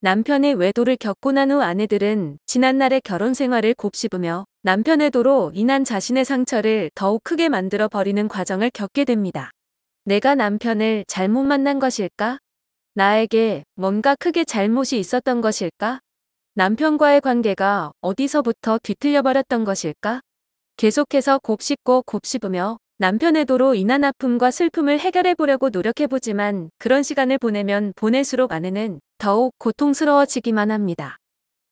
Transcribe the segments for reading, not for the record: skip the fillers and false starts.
남편의 외도를 겪고 난 후 아내들은 지난날의 결혼 생활을 곱씹으며 남편의 도로 인한 자신의 상처를 더욱 크게 만들어 버리는 과정을 겪게 됩니다. 내가 남편을 잘못 만난 것일까? 나에게 뭔가 크게 잘못이 있었던 것일까? 남편과의 관계가 어디서부터 뒤틀려 버렸던 것일까? 계속해서 곱씹고 곱씹으며 남편의 도로 인한 아픔과 슬픔을 해결해 보려고 노력해보지만 그런 시간을 보내면 보낼수록 아내는 더욱 고통스러워지기만 합니다.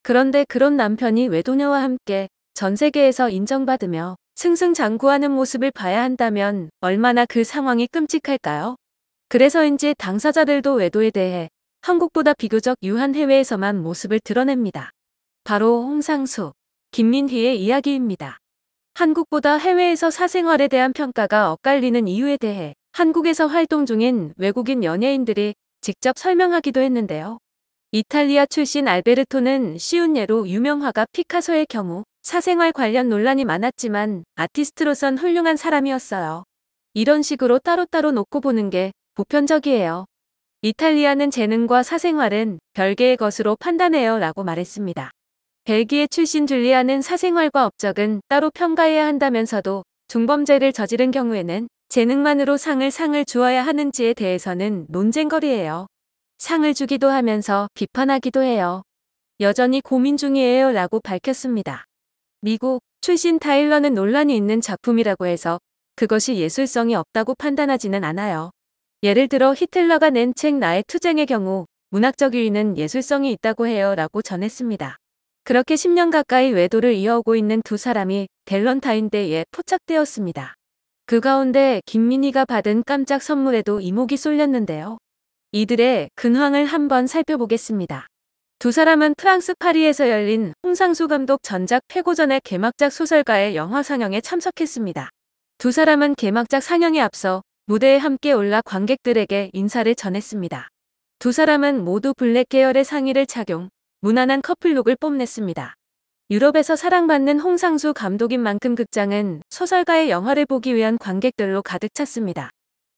그런데 그런 남편이 외도녀와 함께 전 세계에서 인정받으며 승승장구하는 모습을 봐야 한다면 얼마나 그 상황이 끔찍할까요? 그래서인지 당사자들도 외도에 대해 한국보다 비교적 유한 해외에서만 모습을 드러냅니다. 바로 홍상수, 김민희의 이야기입니다. 한국보다 해외에서 사생활에 대한 평가가 엇갈리는 이유에 대해 한국에서 활동 중인 외국인 연예인들이 직접 설명하기도 했는데요. 이탈리아 출신 알베르토는 쉬운 예로 유명 화가 피카소의 경우 사생활 관련 논란이 많았지만 아티스트로선 훌륭한 사람이었어요. 이런 식으로 따로따로 놓고 보는 게 보편적이에요. 이탈리아는 재능과 사생활은 별개의 것으로 판단해요 라고 말했습니다. 벨기에 출신 줄리아는 사생활과 업적은 따로 평가해야 한다면서도 중범죄를 저지른 경우에는 재능만으로 상을 주어야 하는지에 대해서는 논쟁거리예요. 상을 주기도 하면서 비판하기도 해요. 여전히 고민 중이에요 라고 밝혔습니다. 미국 출신 타일러는 논란이 있는 작품이라고 해서 그것이 예술성이 없다고 판단하지는 않아요. 예를 들어 히틀러가 낸 책 나의 투쟁의 경우 문학적 유의는 예술성이 있다고 해요 라고 전했습니다. 그렇게 10년 가까이 외도를 이어오고 있는 두 사람이 밸런타인데이에 포착되었습니다. 그 가운데 김민희가 받은 깜짝 선물에도 이목이 쏠렸는데요. 이들의 근황을 한번 살펴보겠습니다. 두 사람은 프랑스 파리에서 열린 홍상수 감독 전작 패고전의 개막작 소설가의 영화 상영에 참석했습니다. 두 사람은 개막작 상영에 앞서 무대에 함께 올라 관객들에게 인사를 전했습니다. 두 사람은 모두 블랙 계열의 상의를 착용, 무난한 커플룩을 뽐냈습니다. 유럽에서 사랑받는 홍상수 감독인 만큼 극장은 소설가의 영화를 보기 위한 관객들로 가득 찼습니다.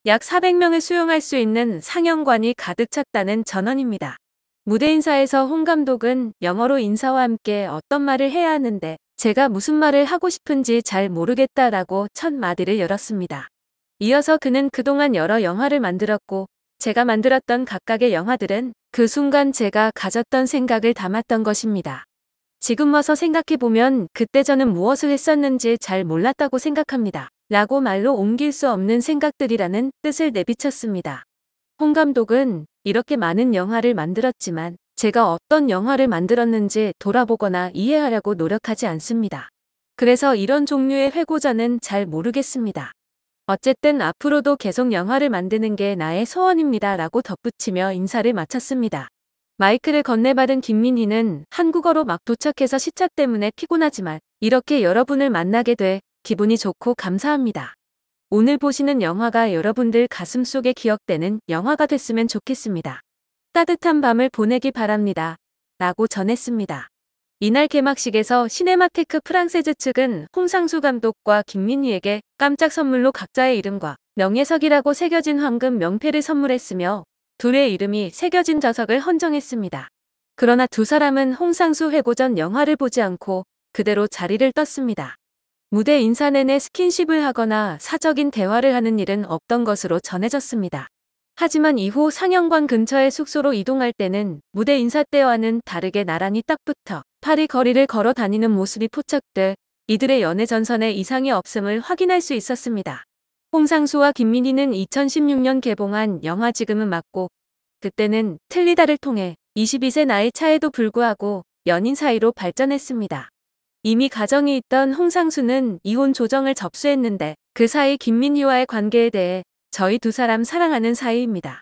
약 400명을 수용할 수 있는 상영관이 가득 찼다는 전언입니다. 무대 인사에서 홍 감독은 영어로 인사와 함께 어떤 말을 해야 하는데 제가 무슨 말을 하고 싶은지 잘 모르겠다라고 첫 마디를 열었습니다. 이어서 그는 그동안 여러 영화를 만들었고 제가 만들었던 각각의 영화들은 그 순간 제가 가졌던 생각을 담았던 것입니다. 지금 와서 생각해보면 그때 저는 무엇을 했었는지 잘 몰랐다고 생각합니다. 라고 말로 옮길 수 없는 생각들이라는 뜻을 내비쳤습니다. 홍 감독은 이렇게 많은 영화를 만들었지만 제가 어떤 영화를 만들었는지 돌아보거나 이해하려고 노력하지 않습니다. 그래서 이런 종류의 회고전은 잘 모르겠습니다. 어쨌든 앞으로도 계속 영화를 만드는 게 나의 소원입니다. 라고 덧붙이며 인사를 마쳤습니다. 마이크를 건네받은 김민희는 한국어로 막 도착해서 시차 때문에 피곤하지만 이렇게 여러분을 만나게 돼 기분이 좋고 감사합니다. 오늘 보시는 영화가 여러분들 가슴속에 기억되는 영화가 됐으면 좋겠습니다. 따뜻한 밤을 보내기 바랍니다. 라고 전했습니다. 이날 개막식에서 시네마테크 프랑세즈 측은 홍상수 감독과 김민희에게 깜짝 선물로 각자의 이름과 명예석이라고 새겨진 황금 명패를 선물했으며 둘의 이름이 새겨진 저석을 헌정했습니다. 그러나 두 사람은 홍상수 회고전 영화를 보지 않고 그대로 자리를 떴습니다. 무대 인사 내내 스킨십을 하거나 사적인 대화를 하는 일은 없던 것으로 전해졌습니다. 하지만 이후 상영관 근처의 숙소로 이동할 때는 무대 인사 때와는 다르게 나란히 딱 붙어 파리 거리를 걸어 다니는 모습이 포착돼 이들의 연애 전선에 이상이 없음을 확인할 수 있었습니다. 홍상수와 김민희는 2016년 개봉한 영화 지금은 맞고 그때는 틀리다를 통해 22세 나이 차에도 불구하고 연인 사이로 발전했습니다. 이미 가정이 있던 홍상수는 이혼 조정을 접수했는데 그 사이 김민희와의 관계에 대해 저희 두 사람 사랑하는 사이입니다.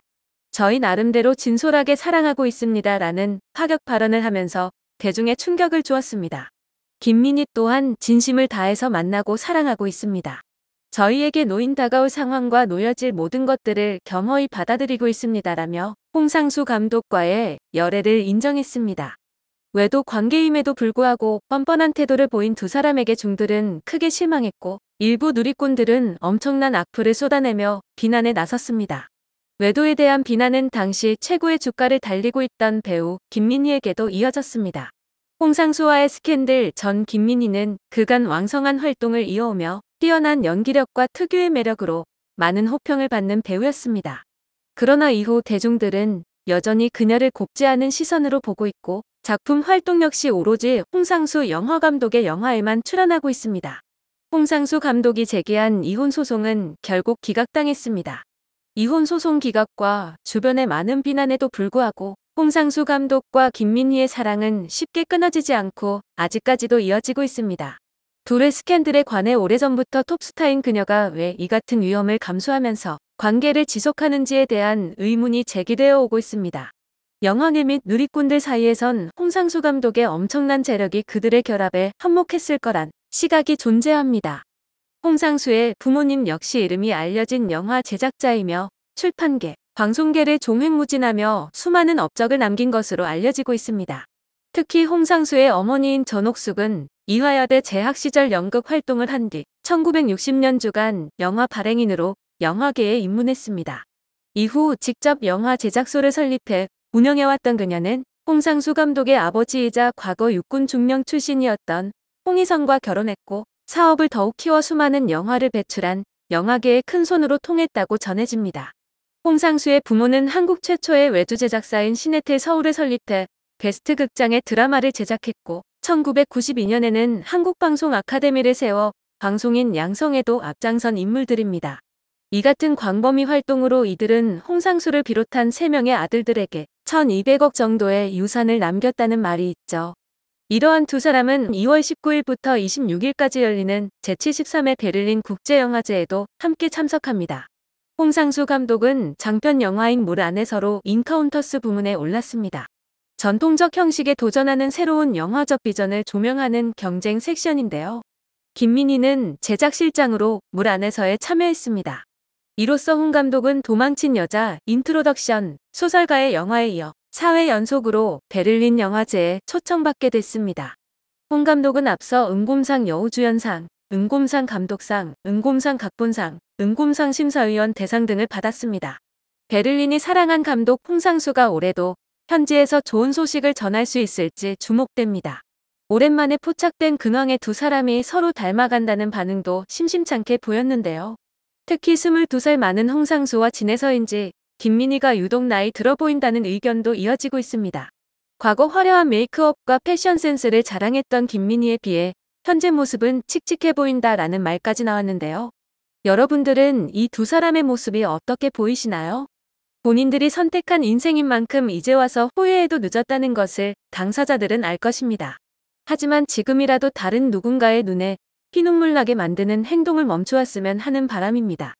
저희 나름대로 진솔하게 사랑하고 있습니다. 라는 파격 발언을 하면서 대중에 충격을 주었습니다. 김민희 또한 진심을 다해서 만나고 사랑하고 있습니다. 저희에게 놓인 다가올 상황과 놓여질 모든 것들을 겸허히 받아들이고 있습니다라며 홍상수 감독과의 열애를 인정했습니다. 외도 관계임에도 불구하고 뻔뻔한 태도를 보인 두 사람에게 중들은 크게 실망했고 일부 누리꾼들은 엄청난 악플을 쏟아내며 비난에 나섰습니다. 외도에 대한 비난은 당시 최고의 주가를 달리고 있던 배우 김민희에게도 이어졌습니다. 홍상수와의 스캔들 전 김민희는 그간 왕성한 활동을 이어오며 뛰어난 연기력과 특유의 매력으로 많은 호평을 받는 배우였습니다. 그러나 이후 대중들은 여전히 그녀를 곱지 않은 시선으로 보고 있고 작품 활동 역시 오로지 홍상수 영화감독의 영화에만 출연하고 있습니다. 홍상수 감독이 제기한 이혼 소송은 결국 기각당했습니다. 이혼 소송 기각과 주변의 많은 비난에도 불구하고 홍상수 감독과 김민희의 사랑은 쉽게 끊어지지 않고 아직까지도 이어지고 있습니다. 둘의 스캔들에 관해 오래전부터 톱스타인 그녀가 왜 이 같은 위험을 감수하면서 관계를 지속하는지에 대한 의문이 제기되어 오고 있습니다. 영화계 및 누리꾼들 사이에선 홍상수 감독의 엄청난 재력이 그들의 결합에 한몫했을 거란 시각이 존재합니다. 홍상수의 부모님 역시 이름이 알려진 영화 제작자이며 출판계, 방송계를 종횡무진하며 수많은 업적을 남긴 것으로 알려지고 있습니다. 특히 홍상수의 어머니인 전옥숙은 이화여대 재학 시절 연극 활동을 한 뒤 1960년 주간 영화 발행인으로 영화계에 입문했습니다. 이후 직접 영화 제작소를 설립해 운영해왔던 그녀는 홍상수 감독의 아버지이자 과거 육군 중령 출신이었던 홍희성과 결혼했고 사업을 더욱 키워 수많은 영화를 배출한 영화계의 큰 손으로 통했다고 전해집니다. 홍상수의 부모는 한국 최초의 외주 제작사인 시네텔 서울을 설립해 베스트 극장의 드라마를 제작했고 1992년에는 한국방송 아카데미를 세워 방송인 양성에도 앞장선 인물들입니다. 이 같은 광범위 활동으로 이들은 홍상수를 비롯한 3명의 아들들에게 1200억 정도의 유산을 남겼다는 말이 있죠. 이러한 두 사람은 2월 19일부터 26일까지 열리는 제73회 베를린 국제영화제에도 함께 참석합니다. 홍상수 감독은 장편 영화인 물 안에서로 인카운터스 부문에 올랐습니다. 전통적 형식에 도전하는 새로운 영화적 비전을 조명하는 경쟁 섹션인데요. 김민희는 제작실장으로 물 안에서에 참여했습니다. 이로써 홍 감독은 도망친 여자, 인트로덕션, 소설가의 영화에 이어 4회 연속으로 베를린 영화제에 초청받게 됐습니다. 홍 감독은 앞서 은곰상 여우주연상, 은곰상 감독상, 은곰상 각본상, 은곰상 심사위원 대상 등을 받았습니다. 베를린이 사랑한 감독 홍상수가 올해도 현지에서 좋은 소식을 전할 수 있을지 주목됩니다. 오랜만에 포착된 근황의 두 사람이 서로 닮아간다는 반응도 심심찮게 보였는데요. 특히 22살 많은 홍상수와 친해서인지 김민희가 유독 나이 들어 보인다는 의견도 이어지고 있습니다. 과거 화려한 메이크업과 패션 센스를 자랑했던 김민희에 비해 현재 모습은 칙칙해 보인다라는 말까지 나왔는데요. 여러분들은 이 두 사람의 모습이 어떻게 보이시나요? 본인들이 선택한 인생인 만큼 이제 와서 후회해도 늦었다는 것을 당사자들은 알 것입니다. 하지만 지금이라도 다른 누군가의 눈에 피눈물 나게 만드는 행동을 멈추었으면 하는 바람입니다.